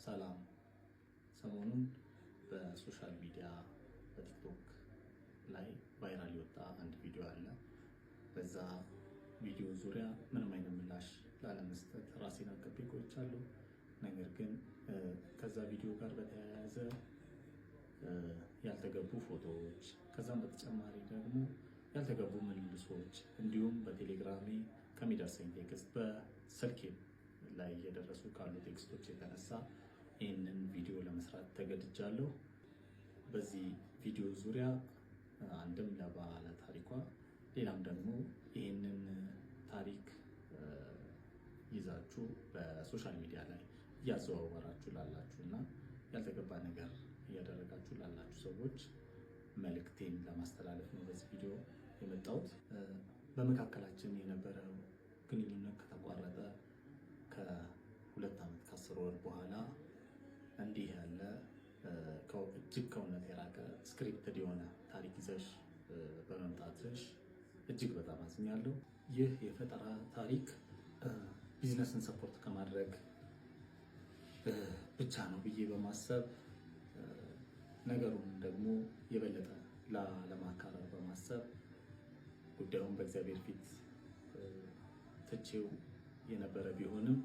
ሰላም። ሰሞኑን በሶሻል ሚዲያ በቲክቶክ ላይ ቫይራል የወጣ አንድ ቪዲዮ አለ። በዛ ቪዲዮ ዙሪያ ምንም አይነት ምላሽ ላለመስጠት ራሴን አቅቤ ቆይቻለሁ። ነገር ግን ከዛ ቪዲዮ ጋር በተያያዘ ያልተገቡ ፎቶዎች፣ ከዛም በተጨማሪ ደግሞ ያልተገቡ ምልልሶች እንዲሁም በቴሌግራሜ ከሚደርሰኝ ቴክስት በስልኬ ላይ እየደረሱ ካሉ ቴክስቶች የተነሳ ይህንን ቪዲዮ ለመስራት ተገድጃለሁ። በዚህ ቪዲዮ ዙሪያ አንድም ለባለ ታሪኳ፣ ሌላም ደግሞ ይህንን ታሪክ ይዛችሁ በሶሻል ሚዲያ ላይ እያዘዋወራችሁ ላላችሁ እና ያልተገባ ነገር እያደረጋችሁ ላላችሁ ሰዎች መልእክቴን ለማስተላለፍ ነው በዚህ ቪዲዮ የመጣሁት። በመካከላችን የነበረው ግንኙነት ከተቋረጠ ከ2 ዓመት ከ10 ወር በኋላ እንዲህ ያለ እጅግ ከእውነት የራቀ ስክሪፕትድ የሆነ ታሪክ ይዘሽ በመምጣትሽ እጅግ በጣም አዝኛለሁ። ይህ የፈጠራ ታሪክ ቢዝነስን ሰፖርት ከማድረግ ብቻ ነው ብዬ በማሰብ ነገሩን ደግሞ የበለጠ ለማካረር በማሰብ ጉዳዩን በእግዚአብሔር ፊት ትቼው የነበረ ቢሆንም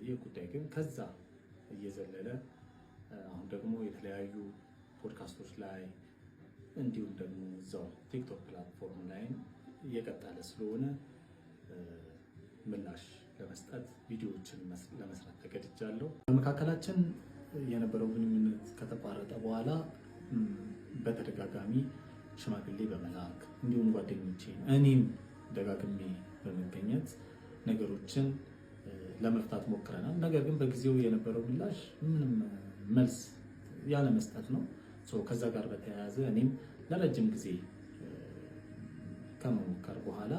ይህ ጉዳይ ግን ከዛ እየዘለለ አሁን ደግሞ የተለያዩ ፖድካስቶች ላይ እንዲሁም ደግሞ እዛው ቲክቶክ ፕላትፎርም ላይ እየቀጠለ ስለሆነ ምላሽ ለመስጠት ቪዲዮዎችን ለመስራት ተገድጃለሁ። በመካከላችን የነበረው ግንኙነት ከተቋረጠ በኋላ በተደጋጋሚ ሽማግሌ በመላክ እንዲሁም ጓደኞቼ እኔም ደጋግሜ በመገኘት ነገሮችን ለመፍታት ሞክረናል። ነገር ግን በጊዜው የነበረው ምላሽ ምንም መልስ ያለ መስጠት ነው። ከዛ ጋር በተያያዘ እኔም ለረጅም ጊዜ ከመሞከር በኋላ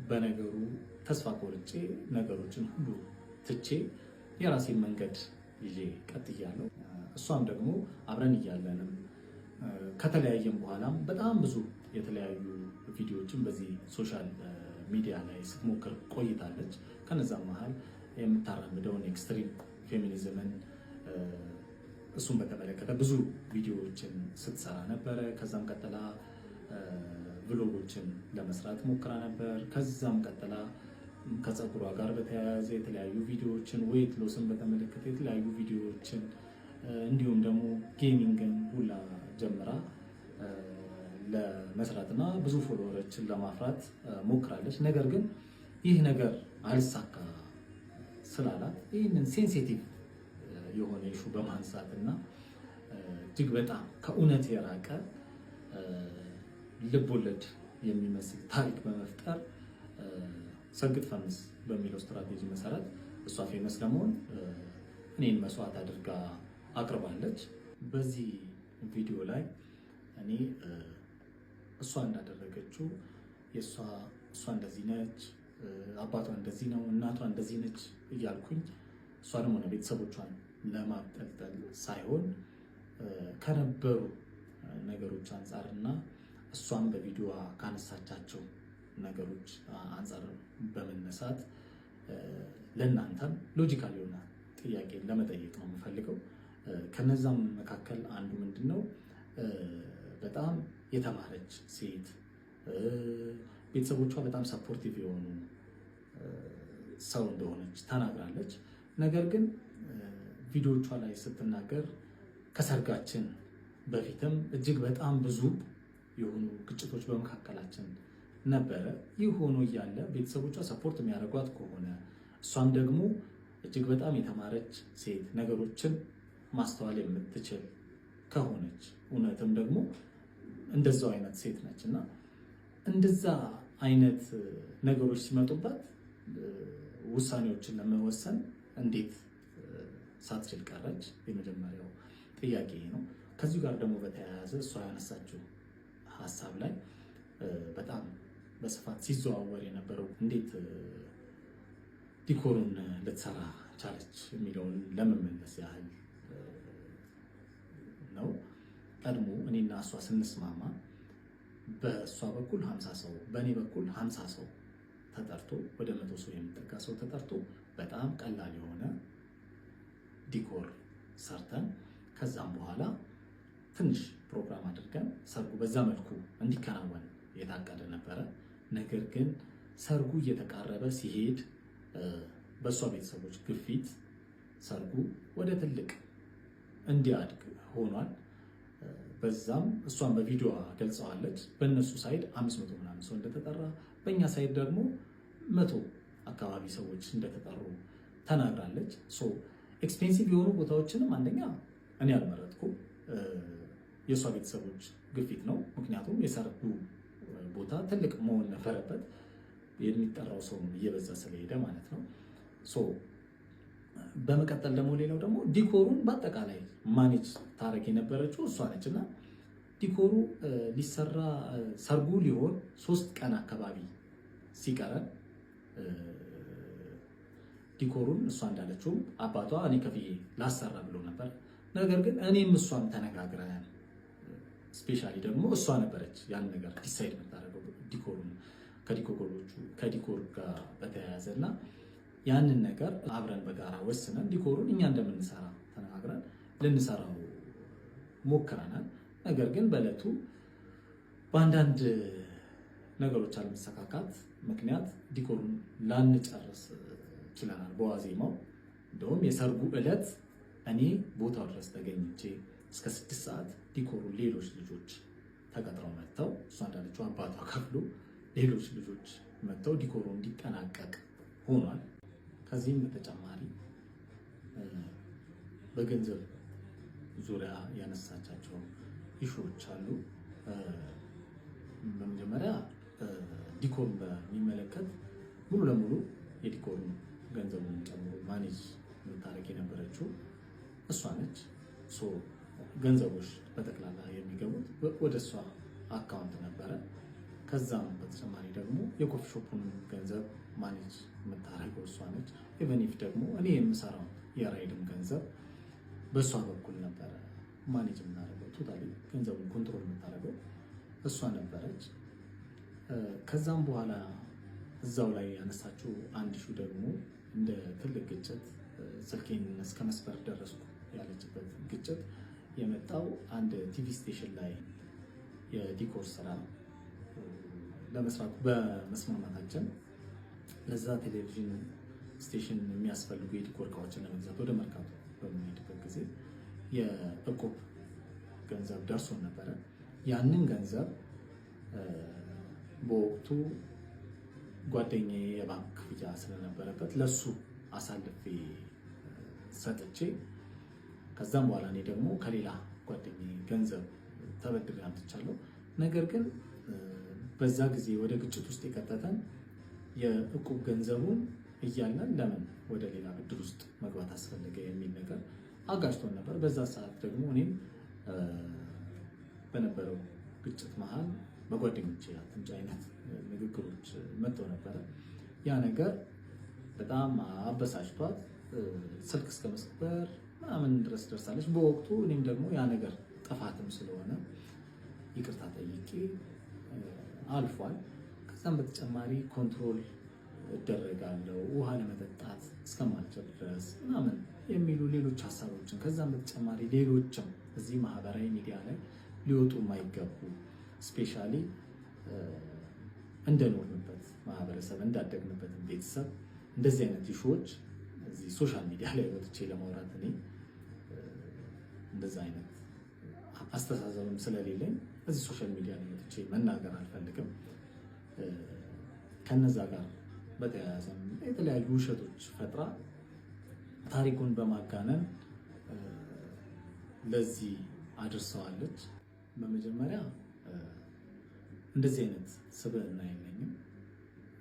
በነገሩ ተስፋ ቆርጬ ነገሮችን ሁሉ ትቼ የራሴን መንገድ ይዤ ቀጥያለሁ። እሷም ደግሞ አብረን እያለንም ከተለያየም በኋላም በጣም ብዙ የተለያዩ ቪዲዮዎችን በዚህ ሶሻል ሚዲያ ላይ ስትሞክር ቆይታለች። ከነዛም መሀል የምታራምደውን ኤክስትሪም ፌሚኒዝምን እሱን በተመለከተ ብዙ ቪዲዮዎችን ስትሰራ ነበረ። ከዛም ቀጥላ ቭሎጎችን ለመስራት ሞክራ ነበር። ከዛም ቀጥላ ከፀጉሯ ጋር በተያያዘ የተለያዩ ቪዲዮዎችን፣ ዌይት ሎስን በተመለከተ የተለያዩ ቪዲዮዎችን እንዲሁም ደግሞ ጌሚንግን ሁላ ጀምራ ለመስራትና ብዙ ፎሎወሮችን ለማፍራት ሞክራለች። ነገር ግን ይህ ነገር አልሳካ ስላላት ይህንን ሴንሲቲቭ የሆነ ኢሹ በማንሳት እና እጅግ በጣም ከእውነት የራቀ ልቦለድ የሚመስል ታሪክ በመፍጠር ሰግጥ ፈምስ በሚለው ስትራቴጂ መሰረት እሷ ፌመስ ለመሆን እኔን መስዋዕት አድርጋ አቅርባለች። በዚህ ቪዲዮ ላይ እኔ እሷ እንዳደረገችው እሷ እንደዚህ ነች፣ አባቷ እንደዚህ ነው፣ እናቷ እንደዚህ ነች እያልኩኝ እሷንም ሆነ ቤተሰቦቿን ለማጠልጠል ሳይሆን ከነበሩ ነገሮች አንጻር እና እሷም በቪዲዮ ካነሳቻቸው ነገሮች አንጻር በመነሳት ለእናንተም ሎጂካል የሆነ ጥያቄ ለመጠየቅ ነው የምፈልገው። ከነዛም መካከል አንዱ ምንድን ነው፣ በጣም የተማረች ሴት፣ ቤተሰቦቿ በጣም ሰፖርቲቭ የሆኑ ሰው እንደሆነች ተናግራለች። ነገር ግን ቪዲዮቿ ላይ ስትናገር ከሰርጋችን በፊትም እጅግ በጣም ብዙ የሆኑ ግጭቶች በመካከላችን ነበረ። ይህ ሆኖ እያለ ቤተሰቦቿ ሰፖርት የሚያደርጓት ከሆነ እሷም ደግሞ እጅግ በጣም የተማረች ሴት፣ ነገሮችን ማስተዋል የምትችል ከሆነች እውነትም ደግሞ እንደዛው አይነት ሴት ነች እና እንደዛ አይነት ነገሮች ሲመጡባት ውሳኔዎችን ለመወሰን እንዴት ሳትችል ቀረች? የመጀመሪያው ጥያቄ ነው። ከዚሁ ጋር ደግሞ በተያያዘ እሷ ያነሳችው ሀሳብ ላይ በጣም በስፋት ሲዘዋወር የነበረው እንዴት ዲኮሩን ልትሰራ ቻለች የሚለውን ለመመለስ ያህል ነው። ቀድሞ እኔና እሷ ስንስማማ በእሷ በኩል 50 ሰው፣ በእኔ በኩል 50 ሰው ተጠርቶ ወደ 100 ሰው የሚጠጋ ሰው ተጠርቶ በጣም ቀላል የሆነ ዲኮር ሰርተን ከዛም በኋላ ትንሽ ፕሮግራም አድርገን ሰርጉ በዛ መልኩ እንዲከናወን የታቀደ ነበረ። ነገር ግን ሰርጉ እየተቃረበ ሲሄድ በእሷ ቤተሰቦች ግፊት ሰርጉ ወደ ትልቅ እንዲያድግ ሆኗል። በዛም እሷን በቪዲዮ ገልጸዋለች። በእነሱ ሳይድ 500 ምናምን ሰው እንደተጠራ፣ በእኛ ሳይድ ደግሞ 100 አካባቢ ሰዎች እንደተጠሩ ተናግራለች። ኤክስፔንሲቭ የሆኑ ቦታዎችንም አንደኛ እኔ አልመረጥኩም፣ የእሷ ቤተሰቦች ግፊት ነው። ምክንያቱም የሰርጉ ቦታ ትልቅ መሆን ነበረበት፣ የሚጠራው ሰው እየበዛ ስለሄደ ማለት ነው። በመቀጠል ደግሞ ሌላው ደግሞ ዲኮሩን በአጠቃላይ ማኔጅ ታረግ የነበረችው እሷ ነች እና ዲኮሩ ሊሰራ ሰርጉ ሊሆን 3 ቀን አካባቢ ሲቀረን ዲኮሩን እሷ እንዳለችው አባቷ እኔ ከፍዬ ላሰራ ብሎ ነበር። ነገር ግን እኔም እሷም ተነጋግረን ስፔሻሊ ደግሞ እሷ ነበረች ያን ነገር ዲሳይድ የምታደርገው ዲኮሩን ከዲኮር ጋር በተያያዘ እና ያንን ነገር አብረን በጋራ ወስነን ዲኮሩን እኛ እንደምንሰራ ተነጋግረን ልንሰራው ሞክረናል። ነገር ግን በዕለቱ በአንዳንድ ነገሮች አለመሰካካት ምክንያት ዲኮሩን ላንጨርስ ችለናል በዋዜማው። እንደውም የሰርጉ ዕለት እኔ ቦታው ድረስ ተገኝቼ እስከ 6 ሰዓት ዲኮሩን ሌሎች ልጆች ተቀጥረው መጥተው እሷ እንዳለችው አባቷ ከፍሎ ሌሎች ልጆች መጥተው ዲኮሩ እንዲጠናቀቅ ሆኗል። ከዚህም በተጨማሪ በገንዘብ ዙሪያ ያነሳቻቸው ኢሹዎች አሉ። በመጀመሪያ ዲኮሩን በሚመለከት ሙሉ ለሙሉ የዲኮሩን ገንዘቡን ጨምሮ ማኔጅ የምታደርግ የነበረችው እሷ ነች። ገንዘቦች በጠቅላላ የሚገቡት ወደ እሷ አካውንት ነበረ። ከዛም በተጨማሪ ደግሞ የኮፊ ሾፑን ገንዘብ ማኔጅ የምታደርገው እሷ ነች። ኢቨን ኢፍ ደግሞ እኔ የምሰራው የራይድም ገንዘብ በእሷ በኩል ነበረ ማኔጅ የምናደርገው። ቶታሊ ገንዘቡን ኮንትሮል የምታደርገው እሷ ነበረች። ከዛም በኋላ እዛው ላይ ያነሳችው አንድ ሹ ደግሞ እንደ ትልቅ ግጭት ስልኬን እስከ መስበር ደረስኩ ያለችበት ግጭት የመጣው አንድ ቲቪ ስቴሽን ላይ የዲኮር ስራ ለመስራት በመስማማታችን ለዛ ቴሌቪዥን ስቴሽን የሚያስፈልጉ የዲኮር እቃዎችን ለመግዛት ወደ መርካቶ በምንሄድበት ጊዜ የእቁብ ገንዘብ ደርሶን ነበረ። ያንን ገንዘብ በወቅቱ ጓደኛዬ የባንክ ክፍያ ስለነበረበት ለሱ አሳልፌ ሰጥቼ ከዛም በኋላ እኔ ደግሞ ከሌላ ጓደኛዬ ገንዘብ ተበድሬ አምጥቻለሁ። ነገር ግን በዛ ጊዜ ወደ ግጭት ውስጥ የከተተን የእቁብ ገንዘቡን እያለን ለምን ወደ ሌላ ብድር ውስጥ መግባት አስፈለገ የሚል ነገር አጋጭቶን ነበር። በዛ ሰዓት ደግሞ እኔም በነበረው ግጭት መሀል በጓደኞቼ አትምጪ አይነት ንግግሮች መጥተው ነበረ። ያ ነገር በጣም አበሳጭቷት ስልክ እስከ መስበር ምናምን ድረስ ደርሳለች በወቅቱ። እኔም ደግሞ ያ ነገር ጥፋትም ስለሆነ ይቅርታ ጠይቄ አልፏል። ከዛም በተጨማሪ ኮንትሮል እደረጋለሁ ውሃ ለመጠጣት እስከማልችል ድረስ ምናምን የሚሉ ሌሎች ሀሳቦችን ከዛም በተጨማሪ ሌሎችም እዚህ ማህበራዊ ሚዲያ ላይ ሊወጡ የማይገቡ ስፔሻሊ እንደኖርንበት ማህበረሰብ እንዳደግንበትን ቤተሰብ እንደዚህ አይነት ኢሹዎች እዚህ ሶሻል ሚዲያ ላይ ወጥቼ ለማውራት እኔ እንደዛ አይነት አስተሳሰብም ስለሌለኝ እዚህ ሶሻል ሚዲያ ላይ ወጥቼ መናገር አልፈልግም። ከነዛ ጋር በተያያዘ የተለያዩ ውሸቶች ፈጥራ ታሪኩን በማጋነን ለዚህ አድርሰዋለች። በመጀመሪያ እንደዚህ አይነት ስብዕና የለኝም።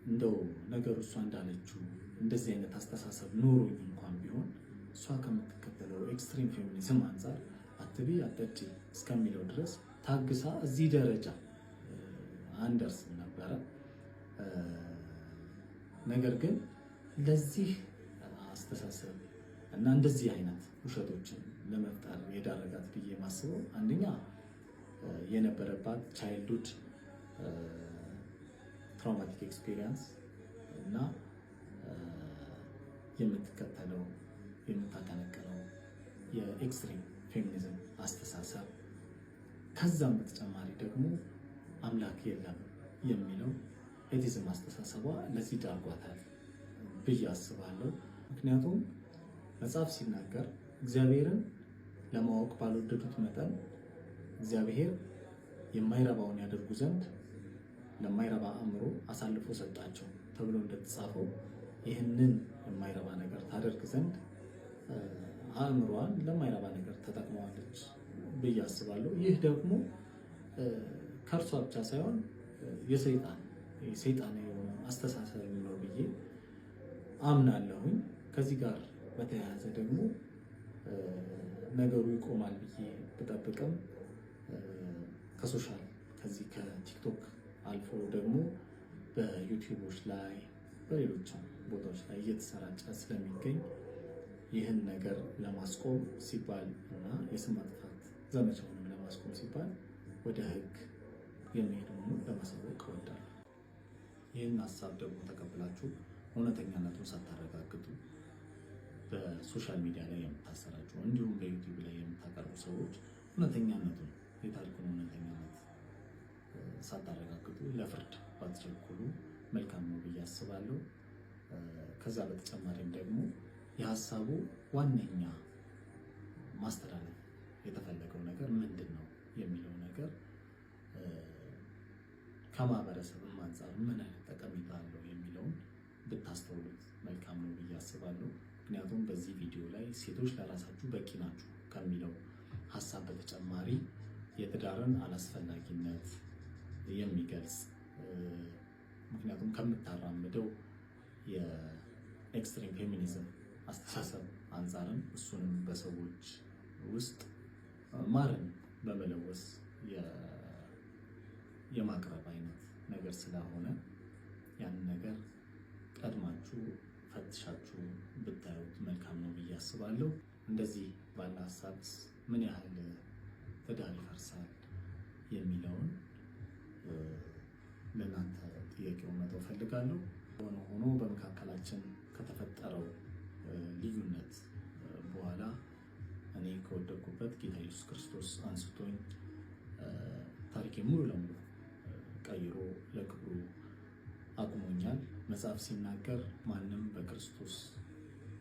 እንደው ነገሩ እሷ እንዳለችው እንደዚህ አይነት አስተሳሰብ ኖሮኝ እንኳን ቢሆን እሷ ከምትከተለው ኤክስትሪም ፌሚኒዝም አንጻር አትቢ አትጠጪ እስከሚለው ድረስ ታግሳ እዚህ ደረጃ አንደርስም ነበረ። ነገር ግን ለዚህ አስተሳሰብ እና እንደዚህ አይነት ውሸቶችን ለመፍጠር የዳረጋት ብዬ ማስበው አንደኛ የነበረባት ቻይልድሁድ ትራውማቲክ ኤክስፒሪየንስ እና የምትከተለው የምታቀነቅነው የኤክስትሪም ፌሚኒዝም አስተሳሰብ፣ ከዛም በተጨማሪ ደግሞ አምላክ የለም የሚለው ኤቲዝም አስተሳሰቧ ለዚህ ዳርጓታል ብዬ አስባለሁ። ምክንያቱም መጽሐፍ ሲናገር እግዚአብሔርን ለማወቅ ባልወደዱት መጠን እግዚአብሔር የማይረባውን ያደርጉ ዘንድ ለማይረባ አእምሮ አሳልፎ ሰጣቸው ተብሎ እንደተጻፈው ይህንን የማይረባ ነገር ታደርግ ዘንድ አእምሯን ለማይረባ ነገር ተጠቅመዋለች ብዬ አስባለሁ። ይህ ደግሞ ከእርሷ ብቻ ሳይሆን የሰይጣን የሆነ አስተሳሰብ ነው ብዬ አምናለሁኝ። ከዚህ ጋር በተያያዘ ደግሞ ነገሩ ይቆማል ብዬ ብጠብቅም ከዚህ ከቲክቶክ አልፎ ደግሞ በዩቲዩቦች ላይ በሌሎችም ቦታዎች ላይ እየተሰራጨ ስለሚገኝ ይህን ነገር ለማስቆም ሲባል እና የስም ማጥፋት ዘመቻውንም ለማስቆም ሲባል ወደ ሕግ የሚሄድ መሆኑን ለማሳወቅ እወዳለሁ። ይህን ሀሳብ ደግሞ ተቀብላችሁ እውነተኛነቱን ሳታረጋግጡ በሶሻል ሚዲያ ላይ የምታሰራጩ እንዲሁም በዩቲዩብ ላይ የምታቀርቡ ሰዎች እውነተኛነቱን የታሪኩን እውነተኛነት ሳታረጋግጡ ለፍርድ ባትቸኩሉ መልካም ነው ብዬ አስባለሁ። ከዛ በተጨማሪም ደግሞ የሀሳቡ ዋነኛ ማስተላለፍ የተፈለገው ነገር ምንድን ነው የሚለው ነገር ከማህበረሰብም አንጻር ምን አይነት ጠቀሜታ አለው የሚለውን ብታስተውሉት መልካም ነው ብዬ አስባለሁ። ምክንያቱም በዚህ ቪዲዮ ላይ ሴቶች ለራሳችሁ በቂ ናችሁ ከሚለው ሀሳብ በተጨማሪ የትዳርን አላስፈላጊነት የሚገልጽ ምክንያቱም ከምታራምደው የኤክስትሪም ፌሚኒዝም አስተሳሰብ አንጻርም እሱንም በሰዎች ውስጥ ማርን በመለወስ የማቅረብ አይነት ነገር ስለሆነ ያንን ነገር ቀድማችሁ ፈትሻችሁ ብታዩት መልካም ነው ብዬ አስባለሁ። እንደዚህ ባለ ሀሳብ ምን ያህል ትዳር ይፈርሳል የሚለውን ለእናንተ ጥያቄውን መተው ፈልጋለሁ። ሆኖ በመካከላችን ከተፈጠረው ልዩነት በኋላ እኔ ከወደቅኩበት ጌታ ኢየሱስ ክርስቶስ አንስቶኝ ታሪኬ ሙሉ ለሙሉ ቀይሮ ለክብሩ አቁሞኛል። መጽሐፍ ሲናገር ማንም በክርስቶስ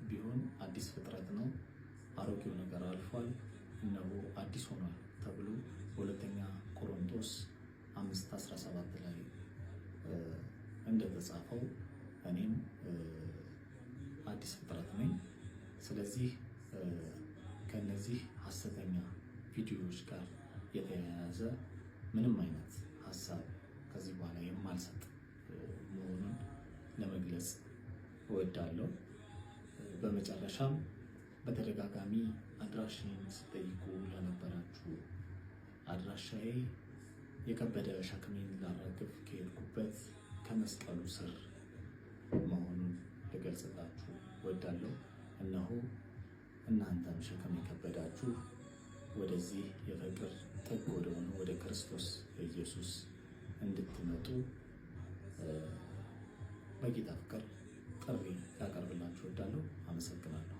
ቢሆን አዲስ ፍጥረት ነው፣ አሮጌው ነገር አልፏል፣ እነሆ አዲስ ሆኗል ተብሎ በሁለተኛ ቆሮንቶስ 5:17 ላይ እንደተጻፈው እኔም አዲስ ፍጥረት ነኝ። ስለዚህ ከነዚህ ሐሰተኛ ቪዲዮዎች ጋር የተያያዘ ምንም አይነት ሀሳብ ከዚህ በኋላ የማልሰጥ መሆኑን ለመግለጽ እወዳለሁ። በመጨረሻም በተደጋጋሚ አድራሻዬን ስጠይቁ ለነበራችሁ አድራሻዬ የከበደ ሸክሜን ላራግፍ ከሄድኩበት ከመስቀሉ ስር መሆኑን ልገልጽላችሁ እወዳለሁ። እነሆ እናንተም ሸክም የከበዳችሁ ወደዚህ የፍቅር ጥግ ወደሆነ ወደ ክርስቶስ ኢየሱስ እንድትመጡ በጌታ ፍቅር ጥሪ ያቀርብላችሁ እወዳለሁ። አመሰግናለሁ።